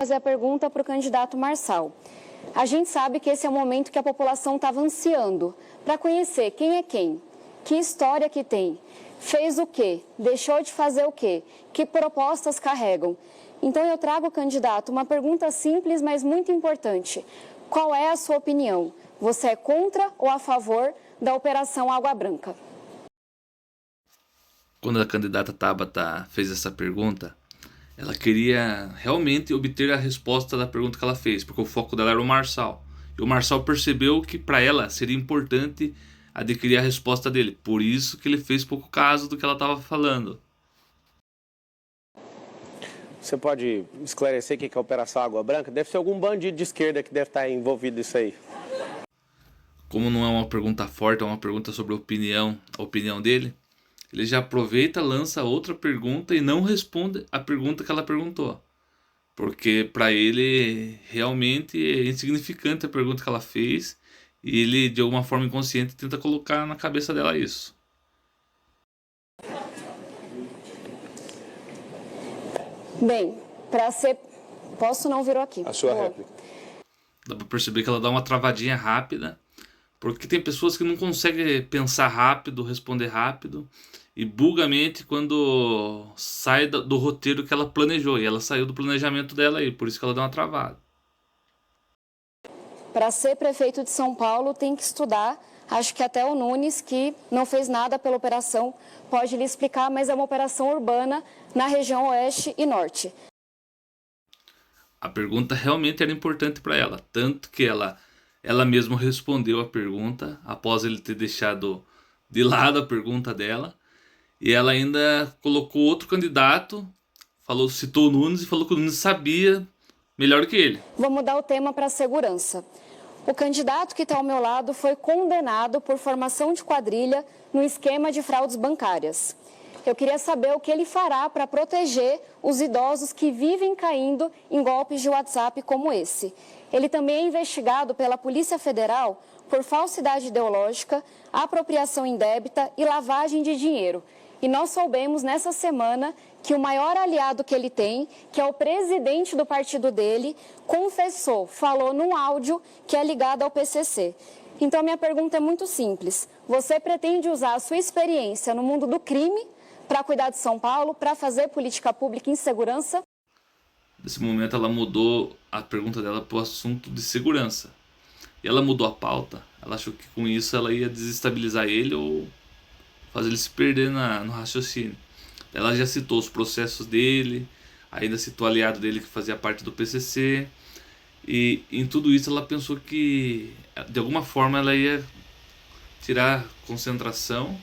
Fazer a pergunta para o candidato Marçal. A gente sabe que esse é o momento que a população estava ansiando para conhecer quem é quem, que história que tem, fez o quê, deixou de fazer o quê, que propostas carregam. Então eu trago, candidato, uma pergunta simples, mas muito importante. Qual é a sua opinião? Você é contra ou a favor da Operação Água Branca? Quando a candidata Tabata fez essa pergunta, ela queria realmente obter a resposta da pergunta que ela fez, porque o foco dela era o Marçal. E o Marçal percebeu que para ela seria importante adquirir a resposta dele. Por isso que ele fez pouco caso do que ela estava falando. Você pode esclarecer o que é a Operação Água Branca? Deve ser algum bandido de esquerda que deve estar envolvido nisso aí. Como não é uma pergunta forte, é uma pergunta sobre a opinião dele, ele já aproveita, lança outra pergunta e não responde a pergunta que ela perguntou. Porque para ele realmente é insignificante a pergunta que ela fez e ele, de alguma forma inconsciente, tenta colocar na cabeça dela isso. Bem, para ser... Posso não virou aqui. A sua réplica. Dá pra perceber que ela dá uma travadinha rápida, porque tem pessoas que não conseguem pensar rápido, responder rápido, e buga a mente quando sai do roteiro que ela planejou, e ela saiu do planejamento dela aí, por isso que ela deu uma travada. Para ser prefeito de São Paulo tem que estudar. Acho que até o Nunes, que não fez nada pela operação, pode lhe explicar, mas é uma operação urbana na região oeste e norte. A pergunta realmente era importante para ela, tanto que ela mesma respondeu a pergunta após ele ter deixado de lado a pergunta dela, e ela ainda colocou outro candidato, citou o Nunes e falou que o Nunes sabia melhor que ele. Vou mudar o tema para a segurança. O candidato que está ao meu lado foi condenado por formação de quadrilha no esquema de fraudes bancárias. Eu queria saber o que ele fará para proteger os idosos que vivem caindo em golpes de WhatsApp como esse. Ele também é investigado pela Polícia Federal por falsidade ideológica, apropriação indébita e lavagem de dinheiro. E nós soubemos nessa semana que o maior aliado que ele tem, que é o presidente do partido dele, confessou, falou num áudio que é ligado ao PCC. Então, minha pergunta é muito simples. Você pretende usar a sua experiência no mundo do crime para cuidar de São Paulo, para fazer política pública em segurança? Nesse momento, ela mudou a pergunta dela para o assunto de segurança. E ela mudou a pauta. Ela achou que com isso ela ia desestabilizar ele ou fazer ele se perder no raciocínio. Ela já citou os processos dele, ainda citou o aliado dele que fazia parte do PCC, e em tudo isso ela pensou que de alguma forma ela ia tirar concentração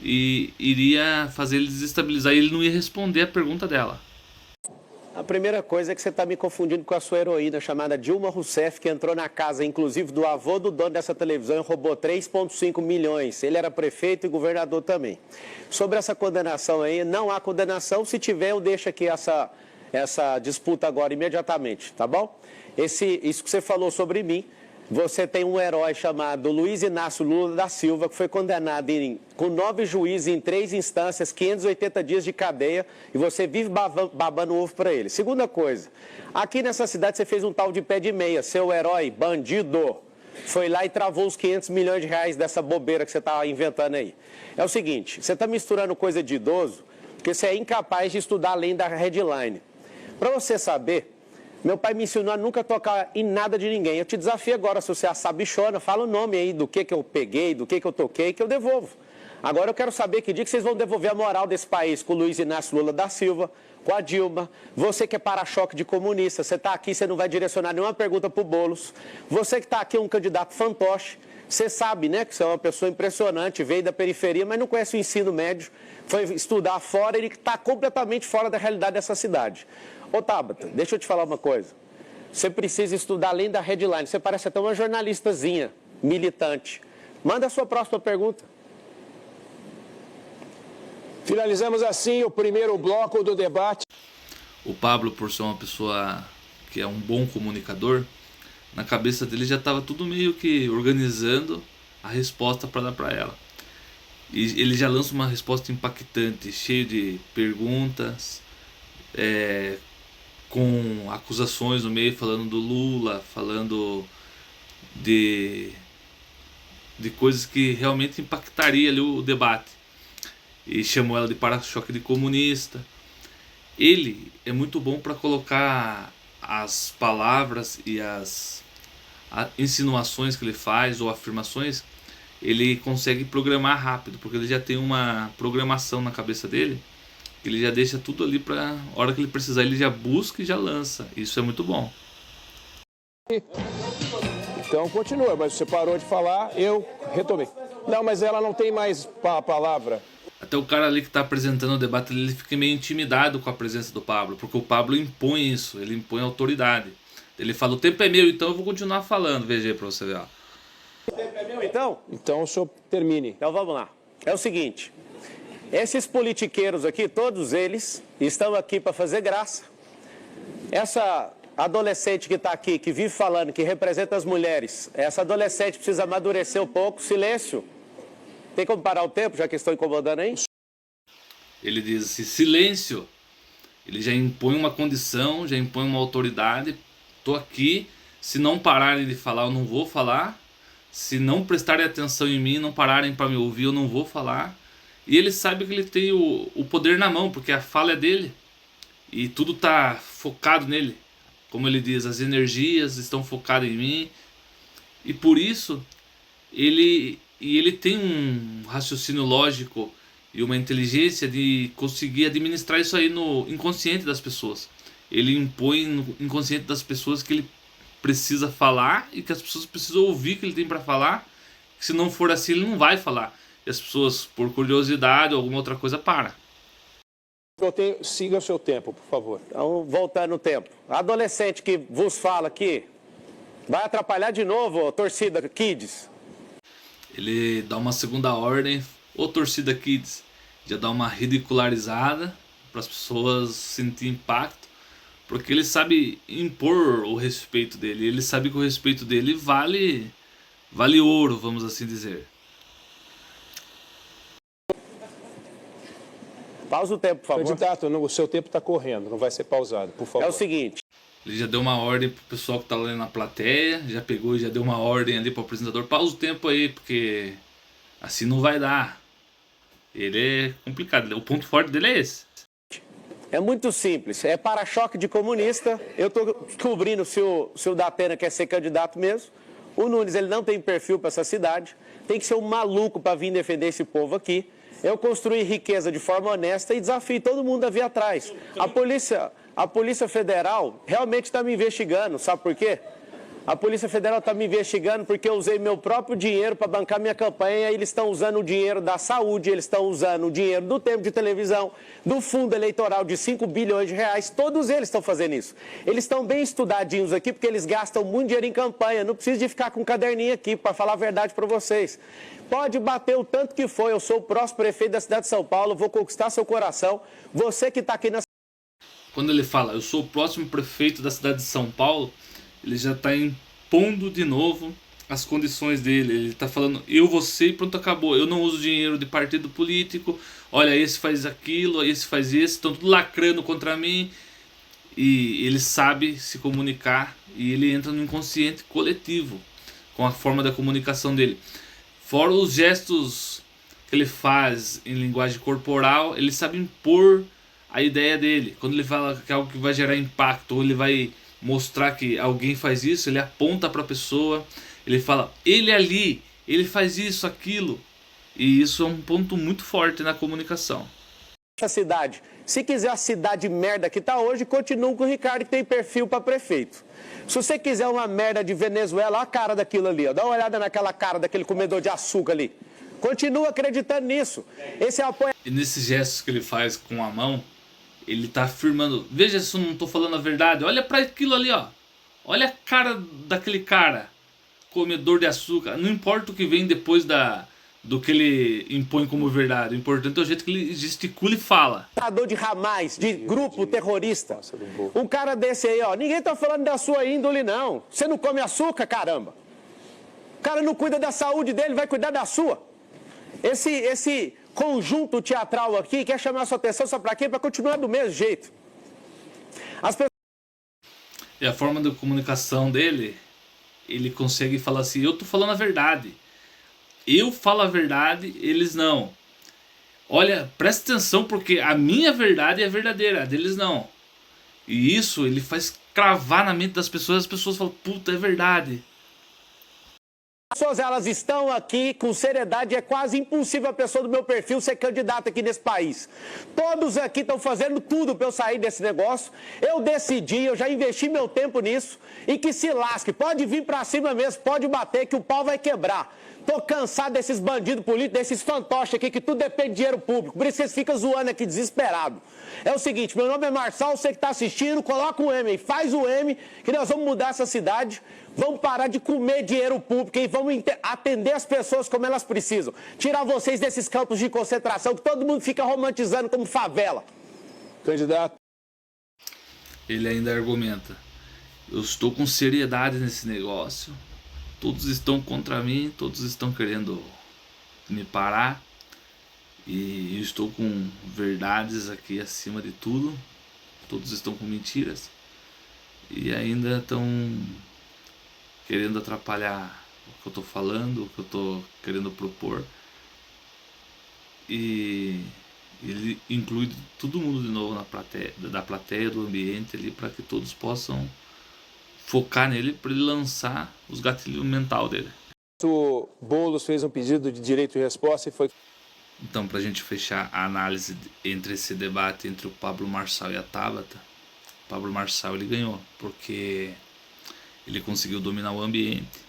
e iria fazer ele desestabilizar e ele não ia responder a pergunta dela. A primeira coisa é que você está me confundindo com a sua heroína chamada Dilma Rousseff, que entrou na casa, inclusive, do avô do dono dessa televisão e roubou 3,5 milhões. Ele era prefeito e governador também. Sobre essa condenação aí, não há condenação. Se tiver, eu deixo aqui essa disputa agora imediatamente, tá bom? Isso que você falou sobre mim, você tem um herói chamado Luiz Inácio Lula da Silva, que foi condenado com 9 juízes em 3 instâncias, 580 dias de cadeia, e você vive babando ovo para ele. Segunda coisa, aqui nessa cidade você fez um tal de pé de meia, seu herói, bandido, foi lá e travou os 500 milhões de reais dessa bobeira que você está inventando aí. É o seguinte, você está misturando coisa de idoso, porque você é incapaz de estudar além da headline. Para você saber, meu pai me ensinou a nunca tocar em nada de ninguém. Eu te desafio agora, se você é a sabichona, fala o nome aí do que eu peguei, do que eu toquei, que eu devolvo. Agora eu quero saber que dia que vocês vão devolver a moral desse país com o Luiz Inácio Lula da Silva, com a Dilma. Você que é para-choque de comunista, você está aqui, você não vai direcionar nenhuma pergunta para o Boulos. Você que está aqui, um candidato fantoche. Você sabe, né, que você é uma pessoa impressionante, veio da periferia, mas não conhece o ensino médio, foi estudar fora, ele está completamente fora da realidade dessa cidade. Ô Tabata, deixa eu te falar uma coisa. Você precisa estudar além da headline. Você parece até uma jornalistazinha, militante. Manda a sua próxima pergunta. Finalizamos assim o primeiro bloco do debate. O Pablo, por ser uma pessoa que é um bom comunicador, na cabeça dele já estava tudo meio que organizando a resposta para dar para ela. E ele já lança uma resposta impactante, cheio de perguntas, com acusações no meio, falando do Lula, falando de coisas que realmente impactaria ali o debate. E chamou ela de para-choque de comunista. Ele é muito bom para colocar as palavras e as insinuações que ele faz ou afirmações. Ele consegue programar rápido, porque ele já tem uma programação na cabeça dele. Ele já deixa tudo ali para a hora que ele precisar, ele já busca e já lança. Isso é muito bom. Então continua, mas você parou de falar, eu retomei. Não, mas ela não tem mais a palavra. Até o cara ali que está apresentando o debate, ele fica meio intimidado com a presença do Pablo, porque o Pablo impõe isso, ele impõe autoridade. Ele fala, o tempo é meu, então eu vou continuar falando, VG, para você ver. Ó. O tempo é meu, então? Então o senhor termine. Então vamos lá. É o seguinte, esses politiqueiros aqui, todos eles, estão aqui para fazer graça. Essa adolescente que está aqui, que vive falando, que representa as mulheres, essa adolescente precisa amadurecer um pouco. Silêncio. Tem como parar o tempo, já que estou incomodando aí? Ele diz assim, silêncio. Ele já impõe uma condição, já impõe uma autoridade. Estou aqui, se não pararem de falar, eu não vou falar. Se não prestarem atenção em mim, não pararem para me ouvir, eu não vou falar. E ele sabe que ele tem o poder na mão, porque a fala é dele. E tudo está focado nele. Como ele diz, as energias estão focadas em mim. E por isso, ele tem um raciocínio lógico e uma inteligência de conseguir administrar isso aí no inconsciente das pessoas. Ele impõe no inconsciente das pessoas que ele precisa falar e que as pessoas precisam ouvir o que ele tem para falar. Que se não for assim, ele não vai falar. E as pessoas, por curiosidade ou alguma outra coisa, param. Siga o seu tempo, por favor. Então, voltando no tempo. A adolescente que vos fala aqui, vai atrapalhar de novo, torcida Kids? Ele dá uma segunda ordem, ô torcida Kids, já dá uma ridicularizada para as pessoas sentir impacto, porque ele sabe impor o respeito dele, ele sabe que o respeito dele vale ouro, vamos assim dizer. Pausa o tempo, por favor. Candidato, o seu tempo está correndo, não vai ser pausado, por favor. É o seguinte. Ele já deu uma ordem pro pessoal que tá lá na plateia, já pegou e já deu uma ordem ali pro apresentador. Pausa o tempo aí, porque assim não vai dar. Ele é complicado, o ponto forte dele é esse. É muito simples, é para-choque de comunista. Eu estou descobrindo se o Datena quer ser candidato mesmo. O Nunes, ele não tem perfil para essa cidade. Tem que ser um maluco para vir defender esse povo aqui. Eu construí riqueza de forma honesta e desafio todo mundo a vir atrás. A Polícia Federal realmente está me investigando, sabe por quê? A Polícia Federal está me investigando porque eu usei meu próprio dinheiro para bancar minha campanha e eles estão usando o dinheiro da saúde, eles estão usando o dinheiro do tempo de televisão, do fundo eleitoral de 5 bilhões de reais, todos eles estão fazendo isso. Eles estão bem estudadinhos aqui porque eles gastam muito dinheiro em campanha, não preciso de ficar com um caderninho aqui para falar a verdade para vocês. Pode bater o tanto que for, eu sou o próximo prefeito da cidade de São Paulo, vou conquistar seu coração, você que está aqui na... Quando ele fala, eu sou o próximo prefeito da cidade de São Paulo, ele já está impondo de novo as condições dele. Ele está falando, eu vou ser e pronto, acabou. Eu não uso dinheiro de partido político. Olha, esse faz aquilo, esse faz esse. Estão tudo lacrando contra mim. E ele sabe se comunicar. E ele entra no inconsciente coletivo com a forma da comunicação dele. Fora os gestos que ele faz em linguagem corporal, ele sabe impor a ideia dele. Quando ele fala que é algo que vai gerar impacto, ou ele vai mostrar que alguém faz isso, ele aponta para a pessoa, ele fala, ele ali, ele faz isso, aquilo. E isso é um ponto muito forte na comunicação. Cidade. Se quiser a cidade merda que está hoje, continua com o Ricardo que tem perfil para prefeito. Se você quiser uma merda de Venezuela, olha a cara daquilo ali, ó. Dá uma olhada naquela cara daquele comedor de açúcar ali. Continua acreditando nisso. Esse é o apoio. E nesses gestos que ele faz com a mão, ele está afirmando, veja se eu não estou falando a verdade, olha para aquilo ali, ó. Olha a cara daquele cara, comedor de açúcar. Não importa o que vem depois do que ele impõe como verdade. O importante é o jeito que ele gesticula e fala. De Hamas, de grupo terrorista. Um cara desse aí, ó. Ninguém tá falando da sua índole, não. Você não come açúcar, caramba. O cara não cuida da saúde dele, vai cuidar da sua. Esse conjunto teatral aqui quer chamar a sua atenção, sabe pra quê? Pra continuar do mesmo jeito. As pessoas E a forma de comunicação dele, ele consegue falar assim, eu tô falando a verdade. Eu falo a verdade, eles não. Olha, presta atenção porque a minha verdade é verdadeira, a deles não. E isso ele faz cravar na mente das pessoas, as pessoas falam, puta, é verdade. As pessoas, elas estão aqui com seriedade, é quase impossível a pessoa do meu perfil ser candidata aqui nesse país. Todos aqui estão fazendo tudo para eu sair desse negócio. Eu decidi, eu já investi meu tempo nisso e que se lasque. Pode vir para cima mesmo, pode bater que o pau vai quebrar. Tô cansado desses bandidos políticos, desses fantoches aqui, que tudo depende de dinheiro público. Por isso vocês ficam zoando aqui, desesperado. É o seguinte, meu nome é Marçal, você que tá assistindo, coloca o M aí, faz o M, que nós vamos mudar essa cidade. Vamos parar de comer dinheiro público e vamos atender as pessoas como elas precisam. Tirar vocês desses campos de concentração que todo mundo fica romantizando como favela. Candidato. Ele ainda argumenta, eu estou com seriedade nesse negócio. Todos estão contra mim, todos estão querendo me parar. E eu estou com verdades aqui acima de tudo. Todos estão com mentiras. E ainda estão querendo atrapalhar o que eu estou falando, o que eu estou querendo propor. E ele inclui todo mundo de novo na plateia, da plateia, do ambiente ali, para que todos possam focar nele, para ele lançar os gatilhos mental dele. O Boulos fez um pedido de direito de resposta e foi... Então, para a gente fechar a análise entre esse debate entre o Pablo Marçal e a Tabata, o Pablo Marçal ele ganhou, porque ele conseguiu dominar o ambiente,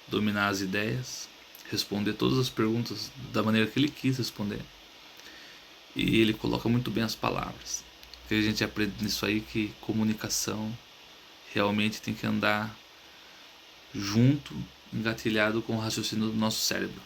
dominar as ideias, responder todas as perguntas da maneira que ele quis responder. E ele coloca muito bem as palavras. O que a gente aprende nisso aí que comunicação realmente tem que andar junto, engatilhado com o raciocínio do nosso cérebro.